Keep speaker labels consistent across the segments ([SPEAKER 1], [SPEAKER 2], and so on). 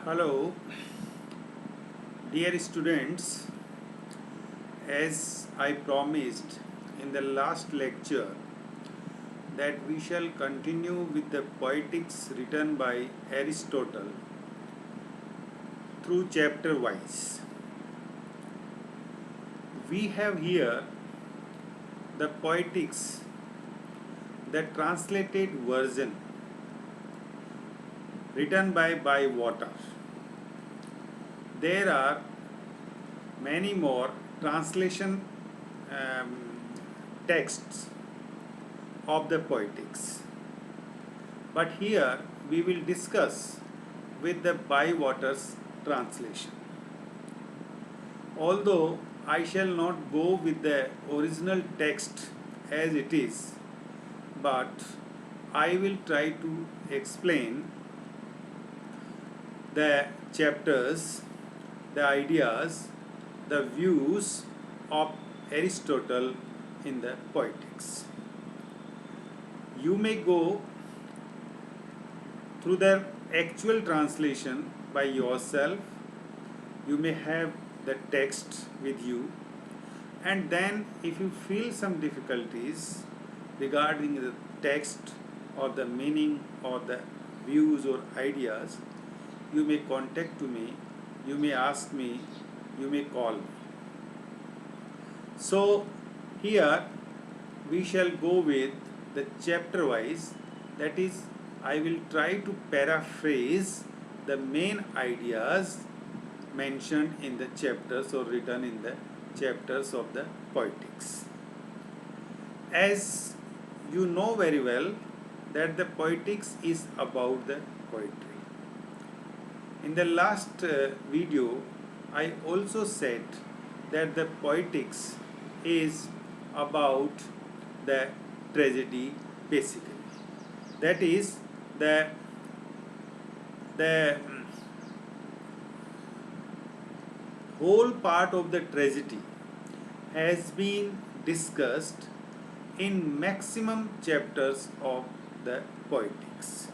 [SPEAKER 1] Hello, dear students. As I promised in the last lecture, that we shall continue with the poetics written by Aristotle through chapter wise. We have here the poetics, the translated version written by Bywater. There are many more translation um, texts of the poetics, but here we will discuss with the Bywater's translation. Although I shall not go with the original text as it is, but I will try to explain the chapters, the ideas, the views of Aristotle in the poetics. You may go through the actual translation by yourself. You may have the text with you, and then if you feel some difficulties regarding the text or the meaning or the views or ideas, you may contact to me, you may ask me, you may call me. So here we shall go with the chapter wise, that is, I will try to paraphrase the main ideas mentioned in the chapters or written in the chapters of the poetics. As you know very well that the poetics is about the poetry. In the last video, I also said that the poetics is about the tragedy basically. That is the whole part of the tragedy has been discussed in maximum chapters of the poetics.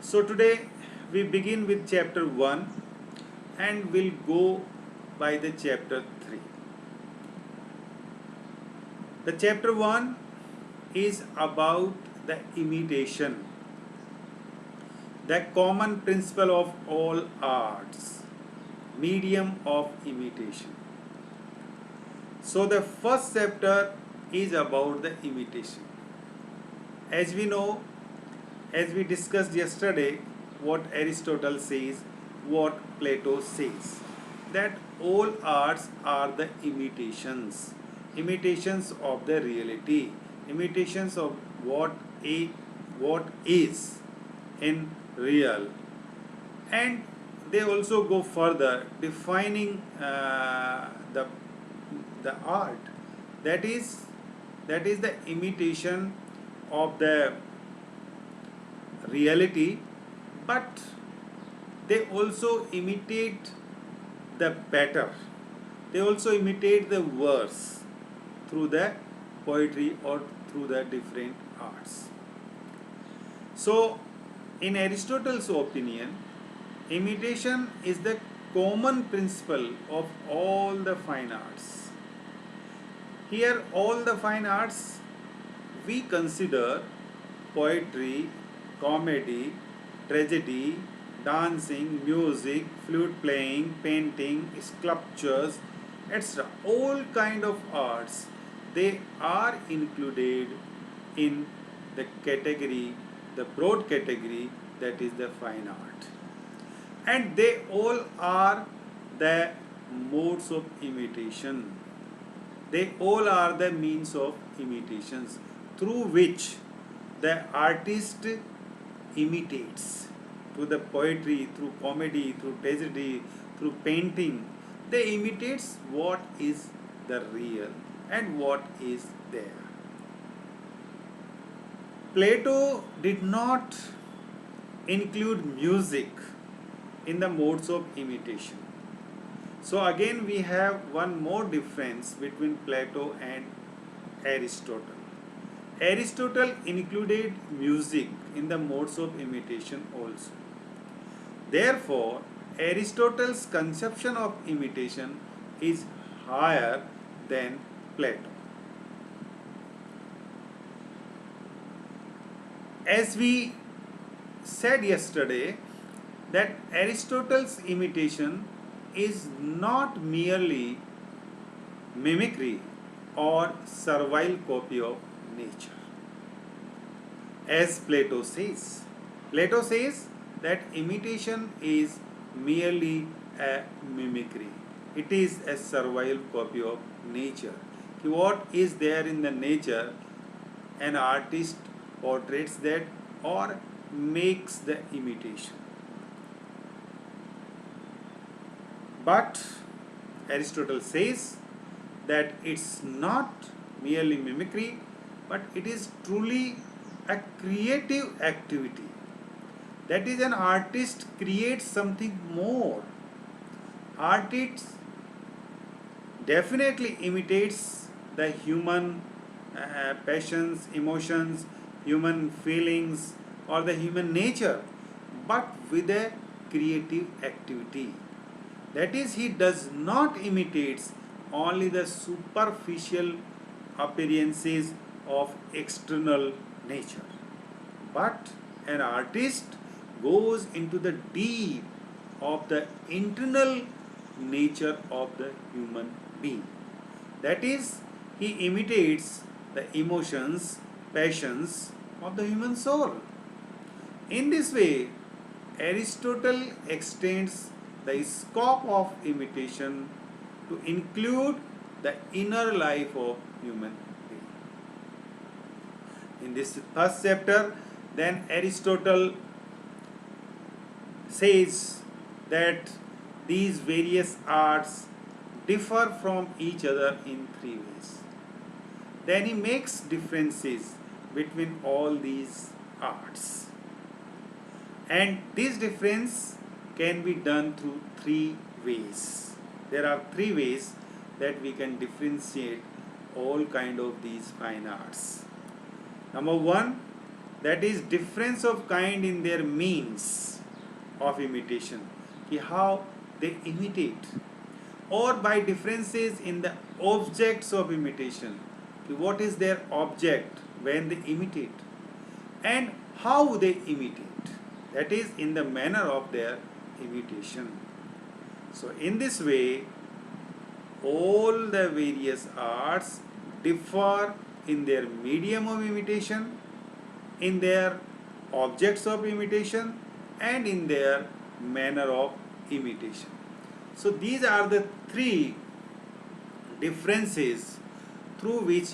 [SPEAKER 1] So today we begin with chapter 1 and will go by the chapter 3. The chapter 1 is about the imitation, the common principle of all arts, medium of imitation. So the first chapter is about the imitation. As we know, as we discussed yesterday, what Aristotle says, what Plato says, that all arts are the imitations of the reality, imitations of what is in real. And they also go further, defining the art, that is the imitation of the reality, but they also imitate the better. They also imitate the verse through the poetry or through the different arts. So, in Aristotle's opinion, imitation is the common principle of all the fine arts. Here, all the fine arts we consider poetry, comedy, tragedy, dancing, music, flute playing, painting, sculptures, etc. All kind of arts, they are included in the category, the broad category, that is the fine art. And they all are the modes of imitation. They all are the means of imitations through which the artist imitates, through the poetry, through comedy, through tragedy, through painting. They imitates what is the real and what is there. Plato did not include music in the modes of imitation. So again we have one more difference between Plato and Aristotle. Aristotle included music in the modes of imitation also. Therefore, Aristotle's conception of imitation is higher than Plato. As we said yesterday, that Aristotle's imitation is not merely mimicry or servile copy of nature, as Plato says. Plato says that imitation is merely a mimicry. It is a servile copy of nature. What is there in the nature, an artist portrays that or makes the imitation. But Aristotle says that it's not merely mimicry, but it is truly a creative activity. That is, an artist creates something more. Artist definitely imitates the human passions, emotions, human feelings, or the human nature, but with a creative activity. That is, he does not imitate only the superficial appearances of external nature, but an artist goes into the deep of the internal nature of the human being. That is, he imitates the emotions, passions of the human soul. In this way, Aristotle extends the scope of imitation to include the inner life of human being. In this first chapter, then Aristotle says that these various arts differ from each other in three ways. Then he makes differences between all these arts. And this difference can be done through three ways. There are three ways that we can differentiate all kind of these fine arts. Number one, that is difference of kind in their means of imitation, how they imitate, or by differences in the objects of imitation, what is their object when they imitate, and how they imitate, that is in the manner of their imitation. So in this way, all the various arts differ in their medium of imitation, in their objects of imitation, and in their manner of imitation. So these are the three differences through which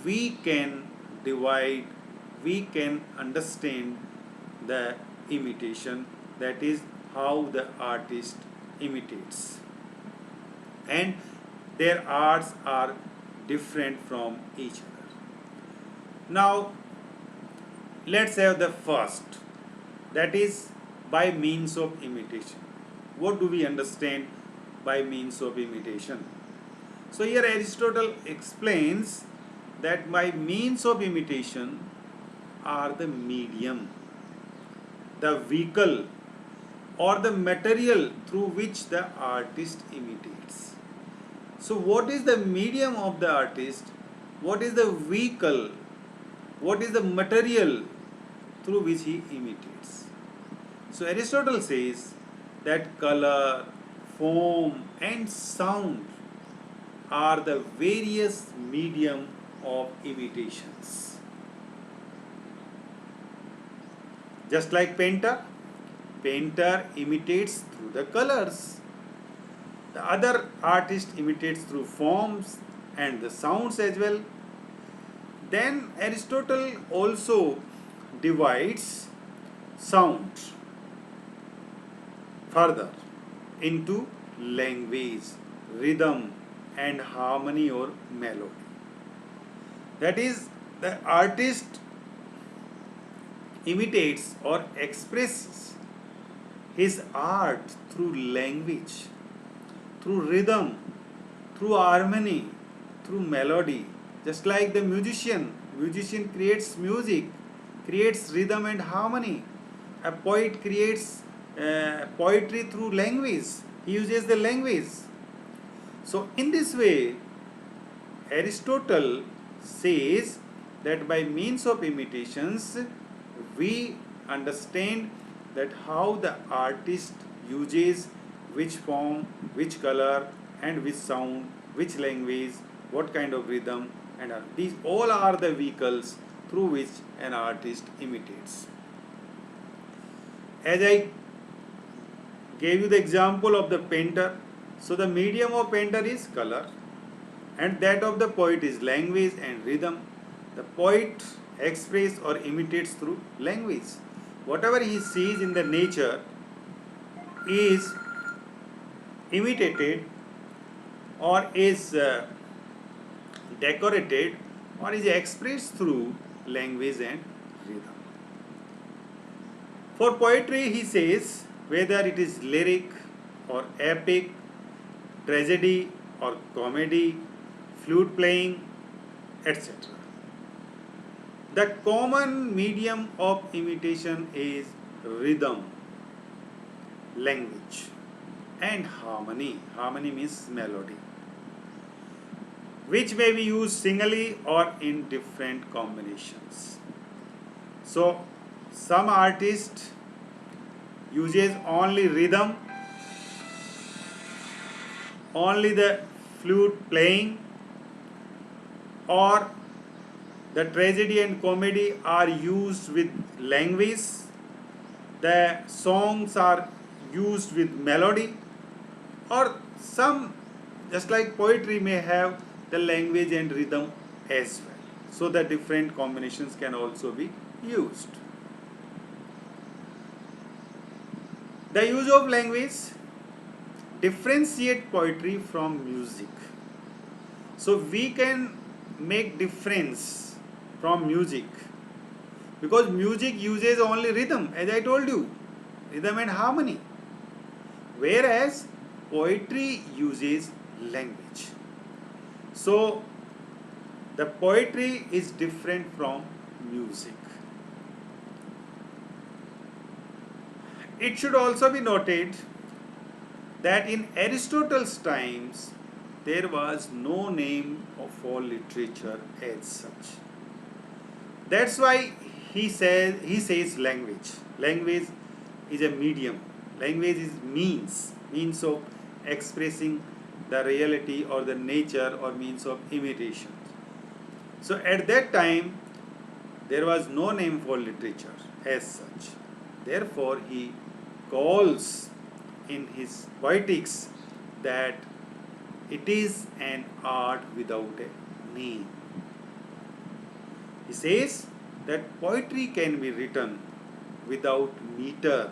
[SPEAKER 1] we can divide, we can understand the imitation, that is how the artist imitates. And their arts are different from each other. Now, let's have the first, that is by means of imitation. What do we understand by means of imitation? So here Aristotle explains that by means of imitation are the medium, the vehicle, or the material through which the artist imitates. So what is the medium of the artist? What is the vehicle? What is the material through which he imitates? So Aristotle says that color, form, and sound are the various medium of imitations. Just like painter imitates through the colors. The other artist imitates through forms and the sounds as well. Then Aristotle also divides sound further into language, rhythm, and harmony or melody. That is, the artist imitates or expresses his art through language, through rhythm, through harmony, through melody. Just like the musician creates music, creates rhythm and harmony. A poet creates poetry through language. He uses the language. So in this way, Aristotle says that by means of imitations, we understand that how the artist uses which form, which color, and which sound, which language, what kind of rhythm, and these all are the vehicles through which an artist imitates. As I gave you the example of the painter, so the medium of painter is color, and that of the poet is language and rhythm. The poet expresses or imitates through language. Whatever he sees in the nature is imitated or is decorated or is expressed through language and rhythm. For poetry, he says, whether it is lyric or epic, tragedy or comedy, flute playing, etc. The common medium of imitation is rhythm, language, and harmony. Harmony means melody, which may be used singly or in different combinations. So, some artist uses only rhythm, only the flute playing, or the tragedy and comedy are used with language, the songs are used with melody, or some, just like poetry, may have the language and rhythm as well. So the different combinations can also be used. The use of language differentiate poetry from music. So we can make difference from music because music uses only rhythm, as I told you, rhythm and harmony, whereas poetry uses language. So the poetry is different from music. It should also be noted that in Aristotle's times there was no name for literature as such. That's why he says language. Language is a medium. Language is means of expressing the reality or the nature or means of imitation. So at that time there was no name for literature as such. Therefore he calls in his poetics that it is an art without a name. He says that poetry can be written without meter,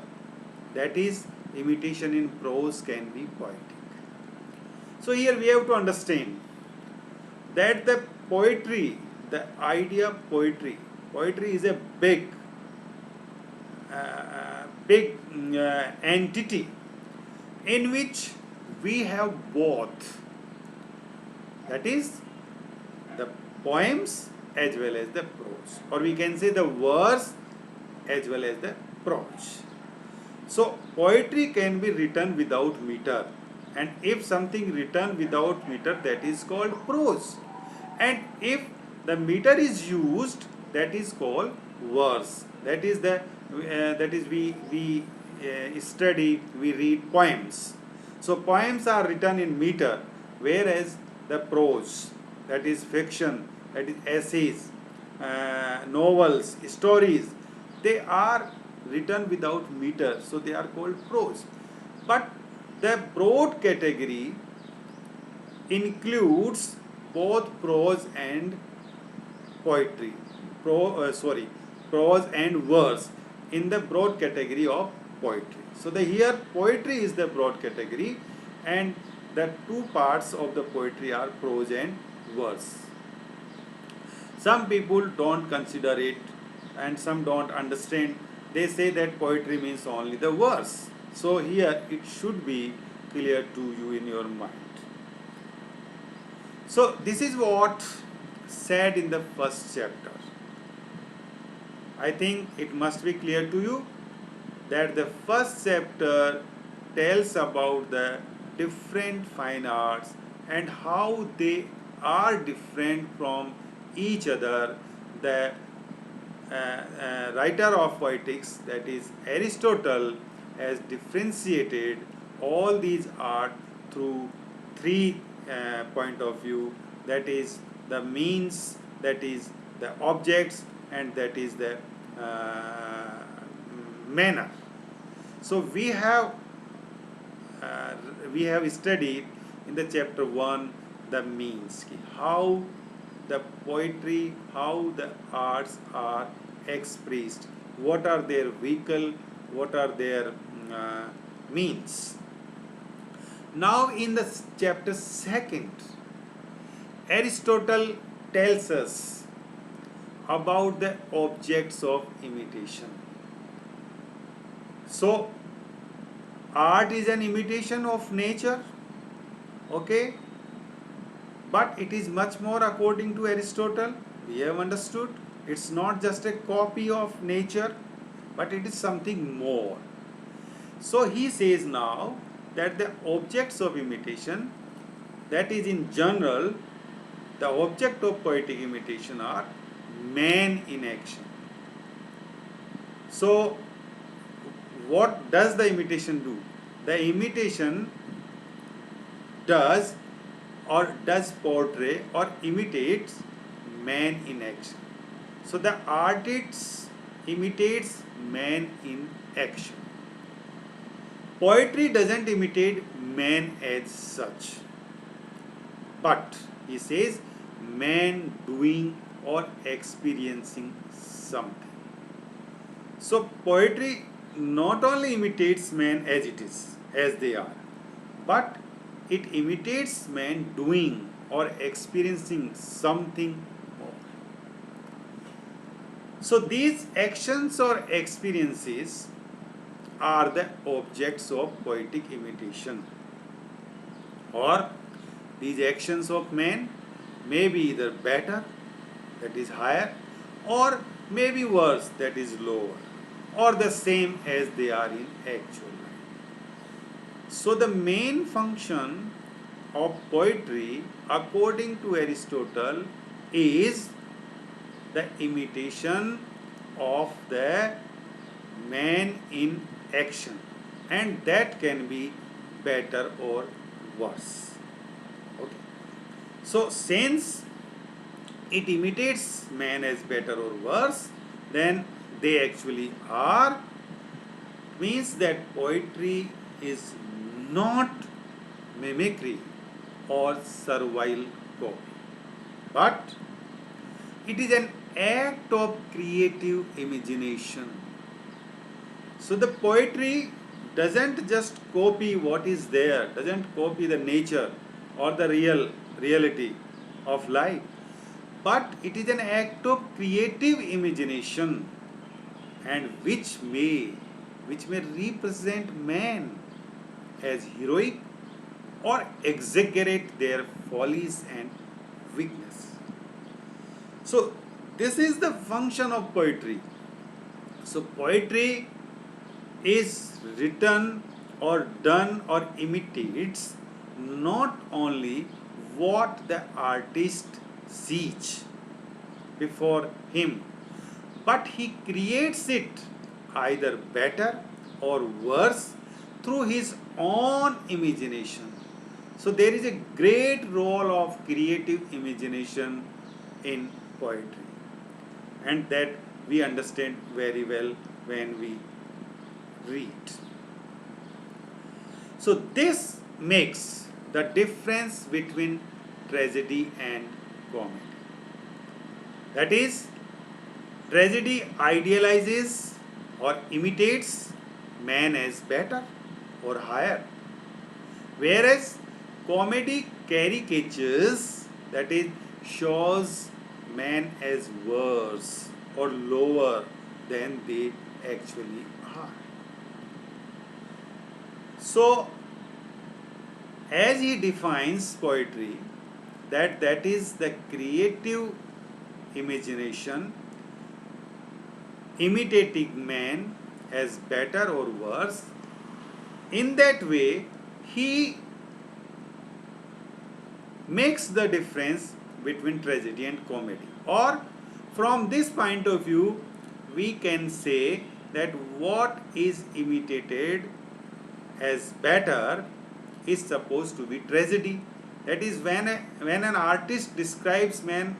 [SPEAKER 1] that is, imitation in prose can be poetic. So here we have to understand that the poetry, the idea of poetry is a big entity in which we have both, that is the poems as well as the prose, or we can say the verse as well as the prose. So poetry can be written without meter, and if something written without meter, that is called prose, and if the meter is used, that is called verse. That is we study, we read poems. So poems are written in meter, whereas the prose, that is fiction, that is essays, novels, stories, they are written without meter, so they are called prose. But the broad category includes both prose and poetry, prose and verse in the broad category of poetry. So here poetry is the broad category, and the two parts of the poetry are prose and verse. Some people don't consider it and some don't understand. They say that poetry means only the verse. So here it should be clear to you in your mind. So this is what said in the first chapter. I think it must be clear to you. that the first chapter tells about the different fine arts and how they are different from each other. The writer of poetics, that is Aristotle, has differentiated all these art through three point of view, that is the means, that is the objects, and that is the manner. So uh, we have studied in the chapter 1 the means, how the poetry, how the arts are expressed, what are their vehicle, what are their means. Now in the chapter 2, Aristotle tells us about the objects of imitation. So art is an imitation of nature, okay, but it is much more according to Aristotle. We have understood it's not just a copy of nature, but it is something more. So he says now that the objects of imitation, that is in general, the object of poetic imitation are man in action. So what does the imitation do? The imitation does portray or imitates man in action. So the artist imitates man in action. Poetry doesn't imitate man as such, but he says man doing or experiencing something. So poetry not only imitates man as it is, as they are, but it imitates man doing or experiencing something more. So these actions or experiences are the objects of poetic imitation, or these actions of man may be either better, that is higher, or may be worse, that is lower, or the same as they are in actual life. So the main function of poetry, according to Aristotle, is the imitation of the man in action, and that can be better or worse. Okay. So since it imitates man as better or worse, then they actually are, means that poetry is not mimicry or servile copy, but it is an act of creative imagination. So the poetry doesn't just copy what is there, doesn't copy the nature or the reality of life, but it is an act of creative imagination, and which may represent man as heroic or exaggerate their follies and weakness. So this is the function of poetry. So poetry is written or done or imitates not only what the artist sees before him, but he creates it either better or worse through his own imagination. So there is a great role of creative imagination in poetry, and that we understand very well when we read. So this makes the difference between tragedy and comedy. That is, tragedy idealizes or imitates man as better or higher, whereas comedy caricatures, that is, shows man as worse or lower than they actually are. So, as he defines poetry, that is the creative imagination imitating man as better or worse. In that way, he makes the difference between tragedy and comedy. Or from this point of view, we can say that what is imitated as better is supposed to be tragedy. That is, when an artist describes man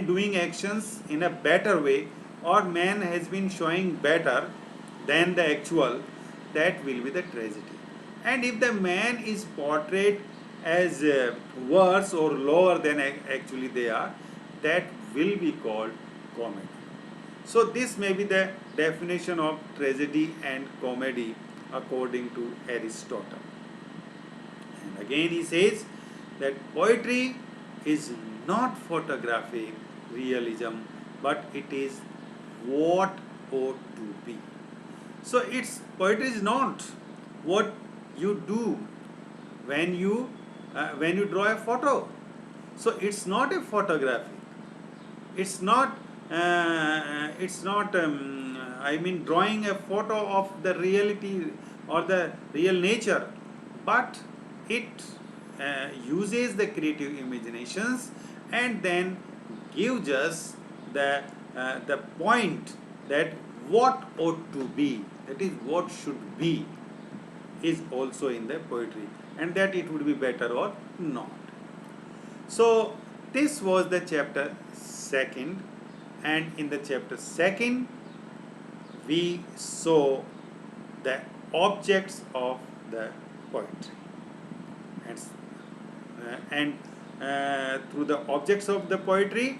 [SPEAKER 1] doing actions in a better way, or man has been showing better than the actual, that will be the tragedy. And if the man is portrayed as worse or lower than actually they are, that will be called comedy. So this may be the definition of tragedy and comedy according to Aristotle. And again he says that poetry is not photographic realism, but it is what ought to be. So poetry is not what you do when you draw a photo. So it's not a photographic. It's not. I mean, drawing a photo of the reality or the real nature, but it uses the creative imaginations and then gives us the point that what ought to be, that is what should be, is also in the poetry, and that it would be better or not. So this was the chapter 2nd, and in the chapter 2nd we saw the objects of the poetry, and through the objects of the poetry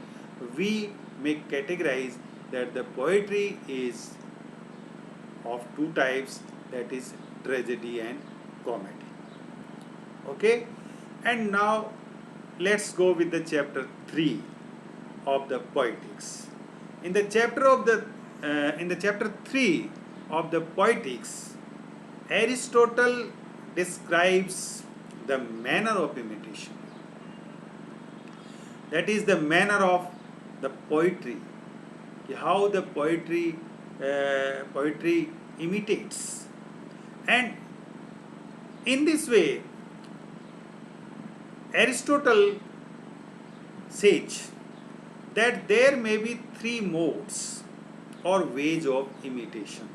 [SPEAKER 1] we may categorize that the poetry is of two types, that is tragedy and comedy. Okay, and now let's go with the chapter 3 of the Poetics. In the chapter 3 of the Poetics, Aristotle describes the manner of imitation. That is the manner of the poetry, how the poetry imitates. And in this way, Aristotle says that there may be three modes or ways of imitation.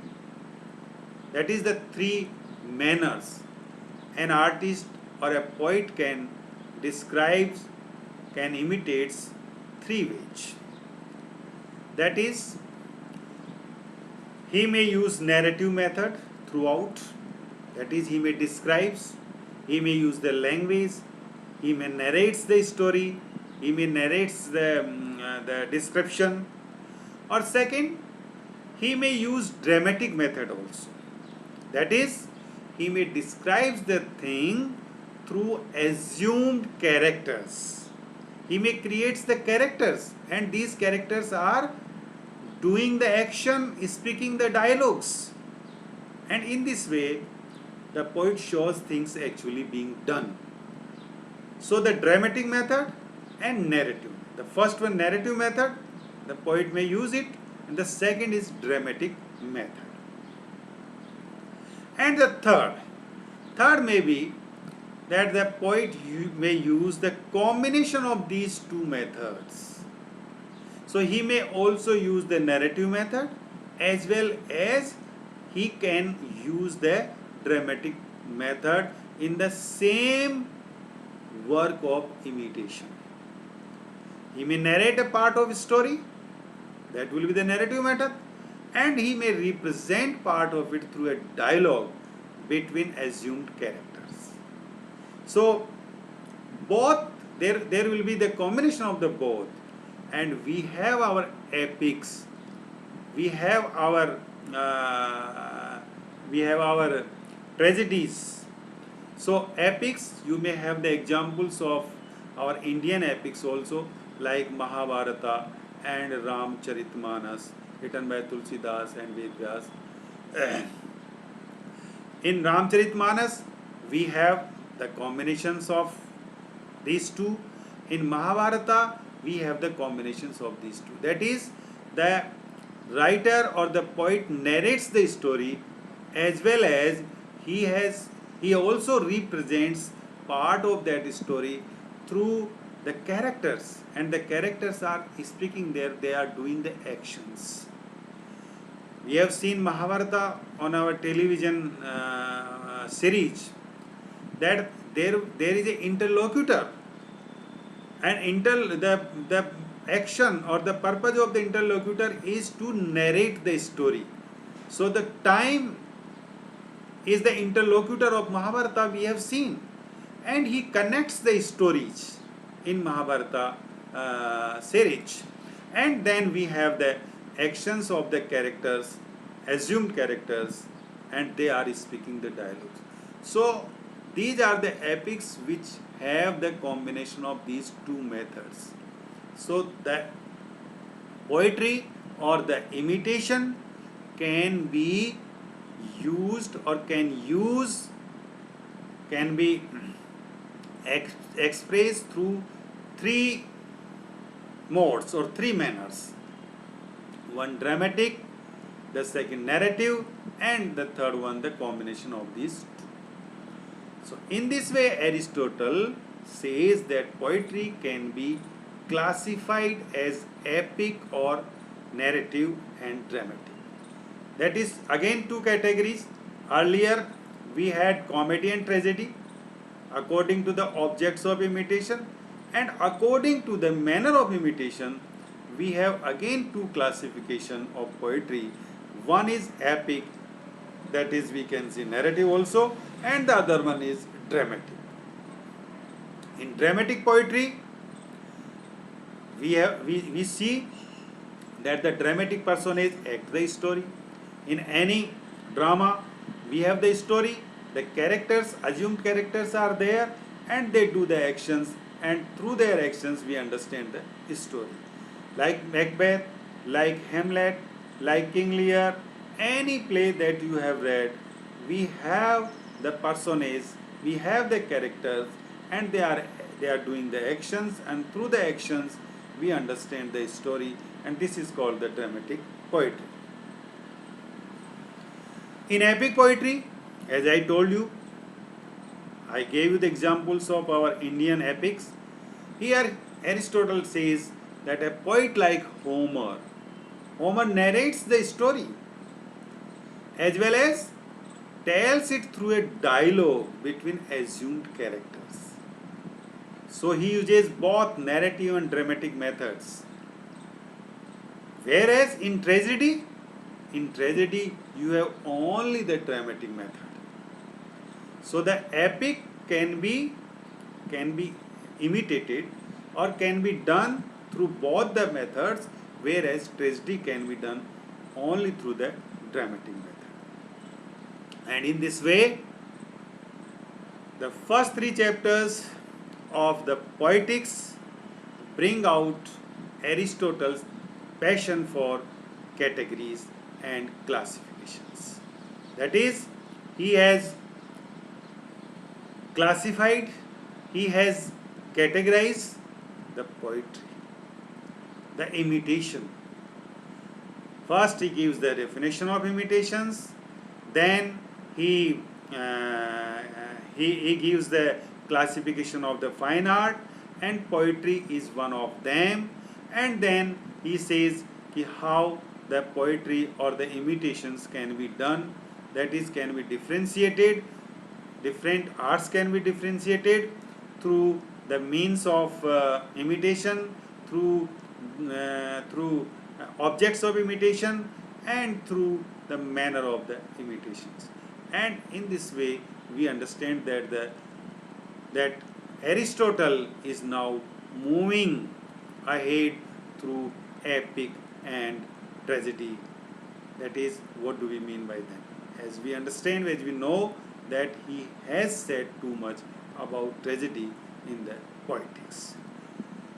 [SPEAKER 1] That is the three manners an artist or a poet can imitate three ways. That is, he may use narrative method throughout. That is, he may describes, he may use the language, he may narrates the story, he may narrates the description. Or second, he may use dramatic method also. That is, he may describes the thing through assumed characters. He may creates the characters, and these characters are doing the action, speaking the dialogues. And in this way, the poet shows things actually being done. So the dramatic method and narrative. The first one, narrative method, the poet may use it, and the second is dramatic method. And the third may be that the poet may use the combination of these two methods. So he may also use the narrative method as well as he can use the dramatic method in the same work of imitation. He may narrate a part of a story, that will be the narrative method, and he may represent part of it through a dialogue between assumed characters. So both, there will be the combination of the both, and we have our epics, we have our tragedies. So epics, you may have the examples of our Indian epics also, like Mahabharata and Ramcharitmanas, written by Tulsidas and Vedvyas. In Ramcharitmanas, we have the combinations of these two. In Mahabharata, we have the combinations of these two. That is, the writer or the poet narrates the story, as well as he has he also represents part of that story through the characters, and the characters are speaking there, they are doing the actions. We have seen Mahabharata on our television series, that there is an interlocutor, and the action or the purpose of the interlocutor is to narrate the story. So the time is the interlocutor of Mahabharata, we have seen, and he connects the stories in Mahabharata series, and then we have the actions of the characters, assumed characters, and they are speaking the dialogues. So these are the epics which have the combination of these two methods. So the poetry or the imitation can be used or can be expressed through three modes or three manners: one dramatic, the second narrative, and the third one the combination of these two. So in this way Aristotle says that poetry can be classified as epic or narrative and dramatic. That is again two categories. Earlier we had comedy and tragedy according to the objects of imitation, and according to the manner of imitation we have again two classification of poetry. One is epic, that is we can see narrative also, and the other one is dramatic. In dramatic poetry we see that the dramatic personage acts the story. In any drama we have the story, the characters, assumed characters are there, and they do the actions, and through their actions we understand the story. Like Macbeth, like Hamlet, like King Lear, any play that you have read, we have the personage, we have the characters, and they are doing the actions, and through the actions we understand the story, and this is called the dramatic poetry. In epic poetry, as I told you, I gave you the examples of our Indian epics. Here Aristotle says that a poet like Homer narrates the story as well as tells it through a dialogue between assumed characters. So he uses both narrative and dramatic methods. Whereas in tragedy you have only the dramatic method. So the epic can be imitated or can be done through both the methods, whereas tragedy can be done only through the dramatic method. And in this way, the first three chapters of the Poetics bring out Aristotle's passion for categories and classifications. That is, he has classified, he has categorized the poetry, the imitation. First he gives the definition of imitations, then he gives the classification of the fine art, and poetry is one of them, and then he says how the poetry or the imitations can be done, that is can be differentiated, different arts can be differentiated through the means of imitation, through objects of imitation, and through the manner of the imitations. And in this way we understand that Aristotle is now moving ahead through epic and tragedy. That is, what do we mean by that? As we understand, as we know that he has said too much about tragedy in the Poetics.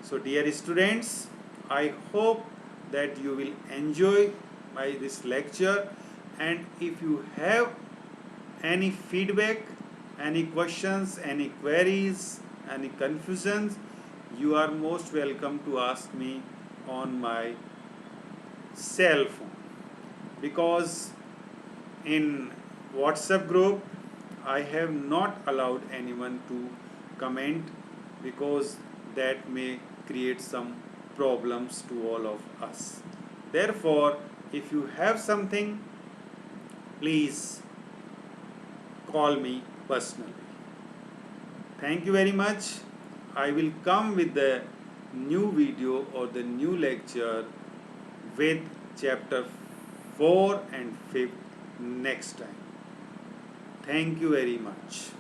[SPEAKER 1] So dear students, I hope that you will enjoy by this lecture, and if you have any feedback, any questions, any queries, any confusions, you are most welcome to ask me on my cell phone. because in WhatsApp group I have not allowed anyone to comment, because that may create some problems to all of us. Therefore, if you have something, please call me personally. Thank you very much. I will come with the new video or the new lecture with chapter 4 and 5 next time. Thank you very much.